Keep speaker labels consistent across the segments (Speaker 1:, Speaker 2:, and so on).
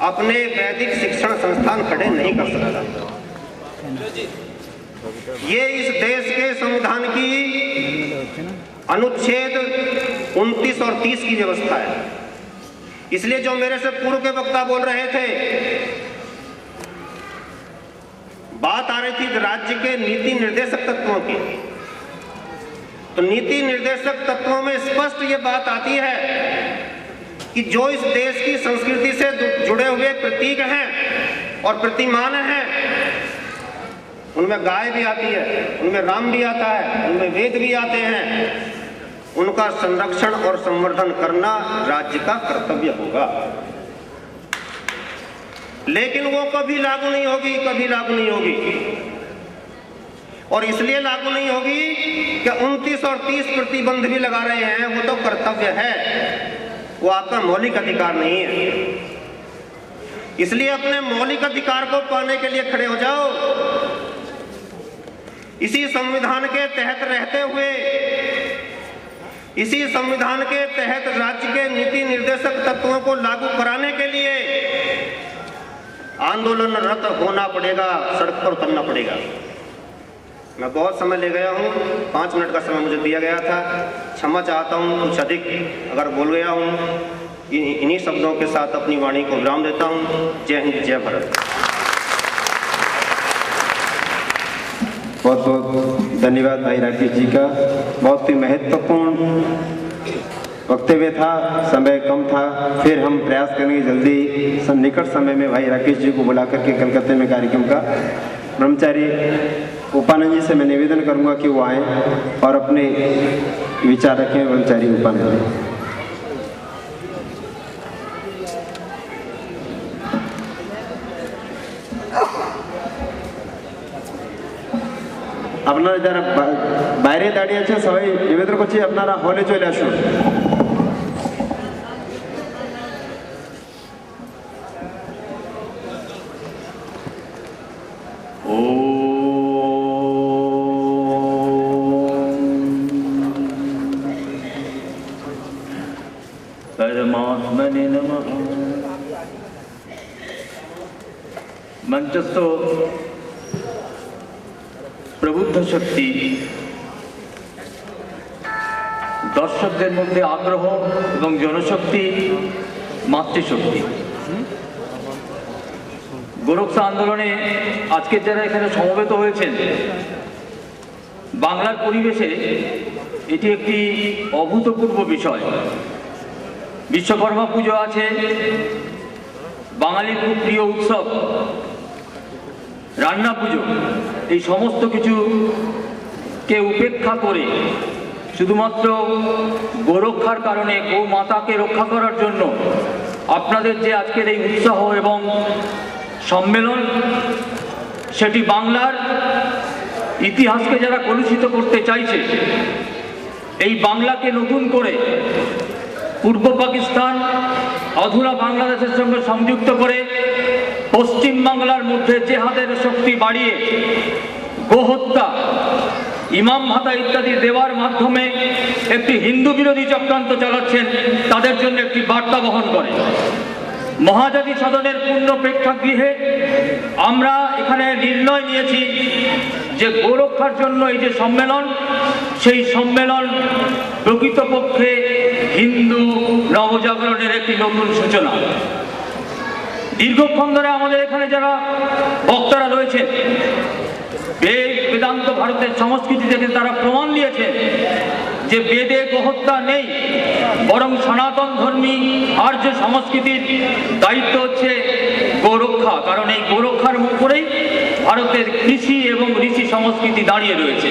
Speaker 1: अपने वैदिक शिक्षण संस्थान खड़े नहीं कर सकता। ये इस देश के संविधान की अनुच्छेद 29 और 30 की व्यवस्था है। इसलिए जो मेरे से पूर्व के वक्ता बोल रहे थे, बात आ रही थी राज्य के नीति निर्देशक तत्वों की, तो नीति निर्देशक तत्वों में स्पष्ट ये बात आती है कि जो इस देश की संस्कृति से जुड़े हुए प्रतीक हैं और प्रतिमान हैं, उनमें गाय भी आती है, उनमें राम भी आता है, उनमें वेद भी आते हैं, उनका संरक्षण और संवर्धन करना राज्य का कर्तव्य होगा। लेकिन वो कभी लागू नहीं होगी, कभी लागू नहीं होगी। और इसलिए लागू नहीं होगी कि 29 और 30 प्रतिबंध भी लगा रहे हैं, वो तो कर्तव्य है, वो आपका मौलिक अधिकार नहीं है। इसलिए अपने मौलिक अधिकार को पाने के लिए खड़े हो जाओ। इसी संविधान के तहत रहते हुए, इसी संविधान के तहत राज्य के नीति निर्देशक तत्वों को लागू कराने के लिए आंदोलनरत होना पड़ेगा, सड़क पर उतरना पड़ेगा। मैं बहुत समय ले गया हूँ, 5 मिनट का समय मुझे दिया गया था, क्षमा चाहता हूँ कुछ अधिक अगर बोल गया हूँ। इन्हीं शब्दों के साथ अपनी वाणी को विराम देता हूँ। जय हिंद, जय भारत।
Speaker 2: बहुत बहुत धन्यवाद भाई राकेश जी का। बहुत ही महत्वपूर्ण वक्तव्य था, समय कम था, फिर हम प्रयास करेंगे जल्दी निकट समय में भाई राकेश जी को बुला करके कलकत्ते में कार्यक्रम का। ब्रह्मचारी उपानंद जी से मैं निवेदन करूंगा कि वो आए और अपने विचार रखें। ब्रह्मचारी उपानंद जी, আপনারা যারা বাইরে দাঁড়িয়ে আছেন সবাই নিবেদন করছি আপনারা হলে চলে আসুন।
Speaker 3: परमात्मने नमः। मंचस्थ প্রবুদ্ধ শক্তি, দর্শকদের মধ্যে আগ্রহ এবং জনশক্তি, মাতৃশক্তি। গোরক্ষা আন্দোলনে আজকে যারা এখানে সমবেত হয়েছেন, বাংলার পরিবেশে এটি একটি অভূতপূর্ব বিষয়। বিশ্বকর্মা পুজো আছে, বাঙালির খুব প্রিয় উৎসব রান্না পুজো, এই সমস্ত কিছুকে উপেক্ষা করে শুধুমাত্র গোরক্ষার কারণে, গো মাতাকে রক্ষা করার জন্য আপনাদের যে আজকের এই উৎসাহ এবং সম্মেলন, সেটি বাংলার ইতিহাসকে যারা কলুষিত করতে চাইছে, এই বাংলাকে নতুন করে পূর্ব পাকিস্তান, অধুনা বাংলাদেশের সঙ্গে সংযুক্ত করে পশ্চিম বাংলার মধ্যে জেহাদের শক্তি বাড়িয়ে গোহত্যা, ইমাম ভাতা ইত্যাদি দেওয়ার মাধ্যমে একটি হিন্দু বিরোধী চক্রান্ত চালাচ্ছেন, তাদের জন্য একটি বার্তা বহন করে। মহাজাতি সদনের পূর্ণ প্রেক্ষাগৃহে আমরা এখানে নির্ণয় নিয়েছি যে গোরক্ষার জন্য এই যে সম্মেলন, সেই সম্মেলন প্রকৃতপক্ষে হিন্দু নবজাগরণের একটি নতুন সূচনা। দীর্ঘক্ষণ ধরে আমাদের এখানে যারা বক্তারা রয়েছেন, বেদ বেদান্ত ভারতের সংস্কৃতি থেকে তারা প্রমাণ দিয়েছে যে বেদে গোহত্যা নেই, বরং সনাতন ধর্মী আর্য সংস্কৃতির দায়িত্ব হচ্ছে গোরক্ষা। কারণ এই গোরক্ষার উপরেই ভারতের কৃষি এবং ঋষি সংস্কৃতি দাঁড়িয়ে রয়েছে।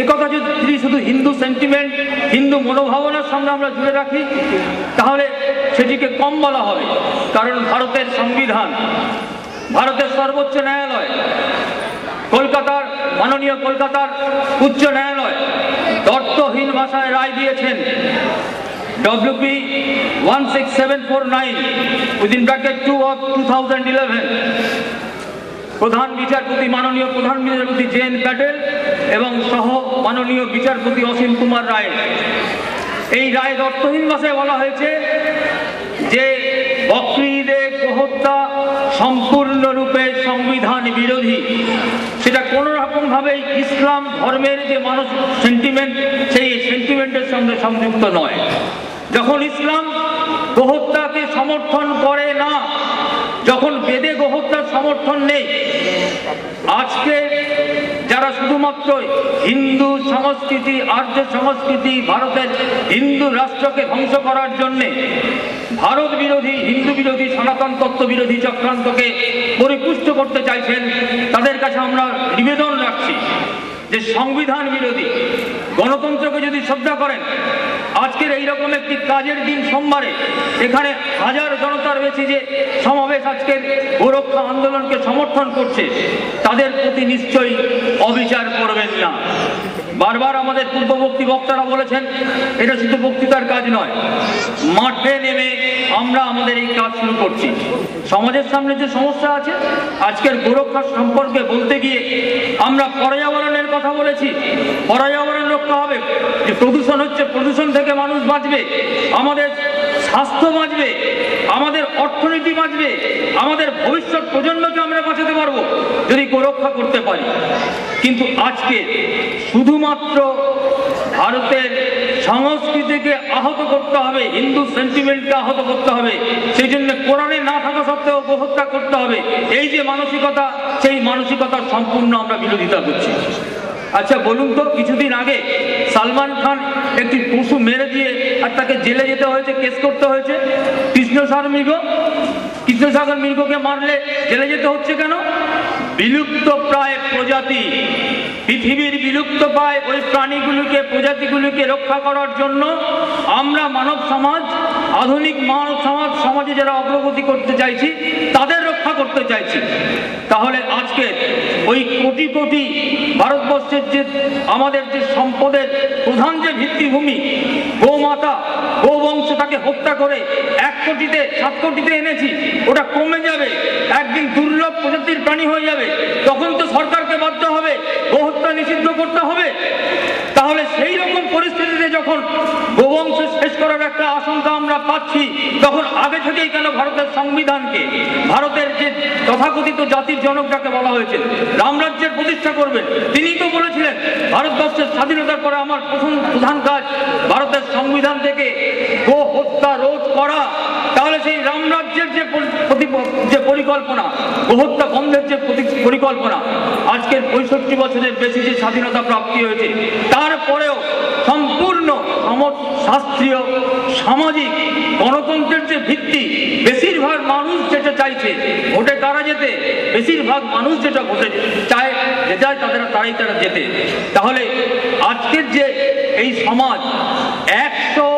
Speaker 3: একথা যদি শুধু হিন্দু সেন্টিমেন্ট, হিন্দু মনোভাবনার সঙ্গে আমরা জুড়ে রাখি, তাহলে সেটিকে কম বলা হবে। কারণ ভারতের সংবিধান, ভারতের সর্বোচ্চ ন্যায়ালয়, কলকাতার মাননীয় কলকাতার উচ্চ ন্যায়ালয় তর্কহীন ভাষায় রায় দিয়েছেন। WP 16749 (2 of 2011) প্রধান বিচারপতি মাননীয় প্রধান বিচারপতি জেএন প্যাটেল এবং সহ মাননীয় বিচারপতি অসীম কুমার রায়, এই রায় অর্থহীন ভাষায় বলা হয়েছে যে বকরি ঈদে গোহত্যা সম্পূর্ণরূপে সংবিধান বিরোধী। সেটা কোনো রকমভাবেই ইসলাম ধর্মের যে মানসিক সেন্টিমেন্ট, সেই সেন্টিমেন্টের সঙ্গে সংযুক্ত নয়। যখন ইসলাম গোহত্যাকে সমর্থন করে না, যখন বেদে গোহত্যার সমর্থন নেই, আজকে যারা শুধুমাত্র হিন্দু সংস্কৃতি, আর্য সংস্কৃতি, ভারতের হিন্দু রাষ্ট্রকে ধ্বংস করার জন্যে ভারত বিরোধী, হিন্দু বিরোধী, সনাতন তত্ত্ব বিরোধী চক্রান্তকে পরিপুষ্ট করতে চাইছেন, তাদের কাছে আমরা নিবেদন রাখছি যে সংবিধান বিরোধী, গণতন্ত্রকে যদি শ্রদ্ধা করেন, আজকের এইরকম একটি কাজের দিন সোমবারে এখানে হাজার জনতার বেশি যে সমাবেশ আজকের গোরক্ষা আন্দোলনকে সমর্থন করছে, তাদের প্রতি নিশ্চয়ই অবিচার করবেন না। বারবার আমাদের পূর্ববর্তী বক্তারা বলেছেন, এটা শুধু বক্তৃতার কাজ নয়, মাঠে নেমে আমরা আমাদের এই কাজ শুরু করছি। সমাজের সামনে যে সমস্যা আছে, আজকের গোরক্ষা সম্পর্কে বলতে গিয়ে আমরা পর্যাবরণের কথা বলেছি। পর্যাবরণ রক্ষা হবে, যে প্রদূষণ হচ্ছে, প্রদূষণ থেকে মানুষ বাঁচবে, আমাদের স্বাস্থ্য বাঁচবে, আমাদের অর্থনীতি বাঁচবে, আমাদের ভবিষ্যৎ প্রজন্মকে আমরা বাঁচাতে পারবো যদি গোরক্ষা করতে পারি। কিন্তু আজকে শুধুমাত্র ভারতের সংস্কৃতিকে আহত করতে হবে, হিন্দু সেন্টিমেন্টকে আহত করতে হবে, সেই জন্য কোরআনে না থাকা সত্ত্বেও গোহত্যা করতে হবে, এই যে মানসিকতা, সেই মানসিকতার সম্পূর্ণ আমরা বিরোধিতা করছি। আচ্ছা বলুন তো, কিছুদিন আগে সালমান খান একটি পশু মেরে দিয়ে আর তাকে জেলে যেতে হয়েছে, কেস করতে হয়েছে। কৃষ্ণসাগর মৃগকে মারলে জেলে যেতে হচ্ছে কেন? বিলুপ্ত প্রায় প্রজাতি, পৃথিবীর বিলুপ্ত প্রায় ওই প্রাণীগুলিকে, প্রজাতিগুলিকে রক্ষা করার জন্য আমরা মানব সমাজ, আধুনিক মানব সমাজে যারা অগ্রগতি করতে চাইছি, তাদের রক্ষা করতে চাইছি। তাহলে আজকে ওই কোটি কোটি ভারতবর্ষের যে আমাদের যে সম্পদের প্রধান যে ভিত্তিভূমি গোমাতা, গোবংশ, তাকে হত্যা করে 1 কোটিতে 7 কোটিতে এনেছি, ওটা কমে যাবে, একদিন দুর্লভ প্রজাতির প্রাণী হয়ে যাবে, তখন তো সরকারকে বাধ্য হবে গোহত্যা নিষিদ্ধ করতে হবে। তাহলে সেই রকম পরিস্থিতিতে যখন গোবংশ শেষ করার একটা আশঙ্কা আমরা পাচ্ছি, তখন আগে থেকেই কেন ভারতের সংবিধানকে, ভারতের যে তথাকথিত জাতির জনক যাকে বলা হয়েছে, রামরাজ্যের প্রতিষ্ঠা করবেন, তিনি তো বলেছিলেন ভারতবর্ষের স্বাধীনতার পরে আমার প্রধান কাজ ভারতের সংবিধান থেকে গো হত্যা রোধ করা। তাহলে সেই রামরাজ্যের যে পরিকল্পনা, গোহত্যা বন্ধের যে পরিকল্পনা, আজকের 65 বছরের বেশি যে স্বাধীনতা প্রাপ্তি হয়েছে, তারপরেও সম্পূর্ণ শাস্ত্রীয় সামাজিক গণতন্ত্রের যে ভিত্তি, বেশিরভাগ মানুষ যেটা চাইছে, ভোটে তারা যেতে, বেশিরভাগ মানুষ যেটা ভোটে চায়, তারাই যেতে। তাহলে আজকের যে এই সমাজ, 100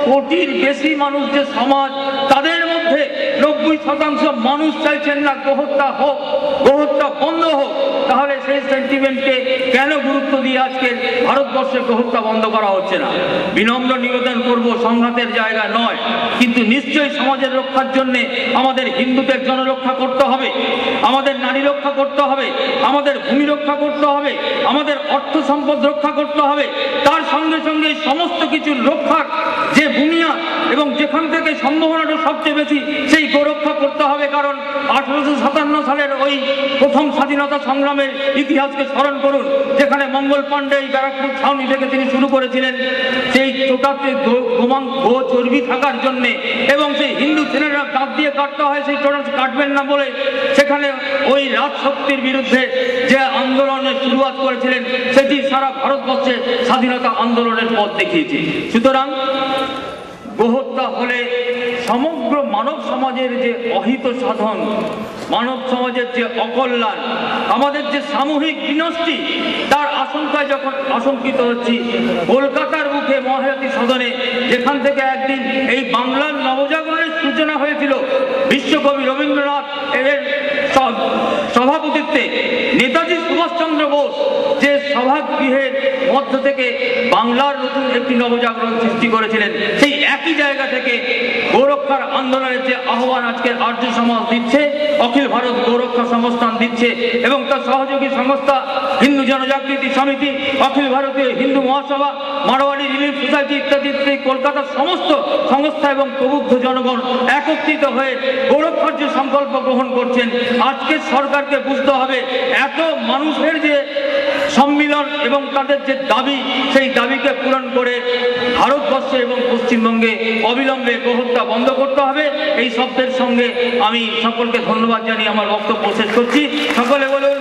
Speaker 3: কোটির বেশি মানুষ যে সমাজ, তাদের মধ্যে 90% মানুষ চাইছেন না গোহত্যা হোক, গোহত্যা বন্ধ হোক। তাহলে সেই সেন্টিমেন্টকে কেন গুরুত্ব দিয়ে আজকে ভারতবর্ষে গোহত্যা বন্ধ করা হচ্ছে না? বিনম্র নিবেদন করব, সংঘাতের জায়গা নয়, কিন্তু নিশ্চয়ই সমাজের রক্ষার জন্য আমাদের হিন্দুদের জনরক্ষা করতে হবে, আমাদের নারী রক্ষা করতে হবে, আমাদের ভূমি রক্ষা করতে হবে, আমাদের অর্থ সম্পদ রক্ষা করতে হবে। তার সঙ্গে সঙ্গে সমস্ত কিছুর রক্ষার যে বুনিয়াদ এবং যেখান থেকে সম্ভাবনাটা সবচেয়ে বেশি, সেই গোরক্ষা করতে হবে। কারণ 1857 সালের ওই প্রথম স্বাধীনতা সংগ্রামের ইতিহাসকে স্মরণ করুন, যেখানে মঙ্গল পাণ্ডে এই ব্যারাকপুর ছাউনি থেকে তিনি শুরু করেছিলেন সেই চোটাতে গো চর্বি থাকার জন্যে, এবং সেই হিন্দু ছেলেরা দাঁত দিয়ে কাটতে হয়, সেই চোটা কাটবেন না বলে সেখানে ওই রাজশক্তির বিরুদ্ধে যে আন্দোলনের শুরুয়াত করেছিলেন, সেটি সারা ভারতবর্ষে স্বাধীনতা আন্দোলনের পথ দেখিয়েছে। সুতরাং গোহত্যা হলে সমগ্র মানব সমাজের যে অহিত সাধন, মানব সমাজের যে অকল্যাণ, আমাদের যে সামূহিক বিনষ্টি, তার আশঙ্কায় যখন আশঙ্কিত হচ্ছি, কলকাতার মুখে মহায়তী সদনে, যেখান থেকে একদিন এই বাংলার নবজাগরণের সূচনা হয়েছিল, বিশ্বকবি রবীন্দ্রনাথ এর সভাপতিত্বে নেতাজি সুভাষচন্দ্র বোস যে সভাগৃহের মধ্য থেকে বাংলার নতুন একটি নবজাগরণ সৃষ্টি করেছিলেন, সেই একই জায়গা থেকে গোরক্ষার আন্দোলনের যে আহ্বান আজকে আর্য সমাজ দিচ্ছে, অখিল ভারত গৌরক্ষা সংস্থান দিচ্ছে এবং তার সহযোগী সংস্থা হিন্দু জনজাগৃতি সমিতি, অখিল ভারতীয় হিন্দু মহাসভা, মারোয়াড়ি রিলিফ সোসাইটি ইত্যাদি ইত্যাদি কলকাতার সমস্ত সংস্থা এবং প্রবুদ্ধ জনগণ একত্রিত হয়ে গৌরক্ষার যে সংকল্প গ্রহণ করছেন। আজকের সরকারকে বুঝতে হবে এত মানুষের যে সম্মিলন এবং তাদের যে দাবি, সেই দাবিকে পূরণ করে ভারতবর্ষে এবং পশ্চিমবঙ্গে অবিলম্বে গোহত্যা বন্ধ করতে হবে। এই শব্দের সঙ্গে আমি সকলকে ধন্যবাদ জানিয়ে আমার বক্তব্য শেষ করছি। সকলে বলুন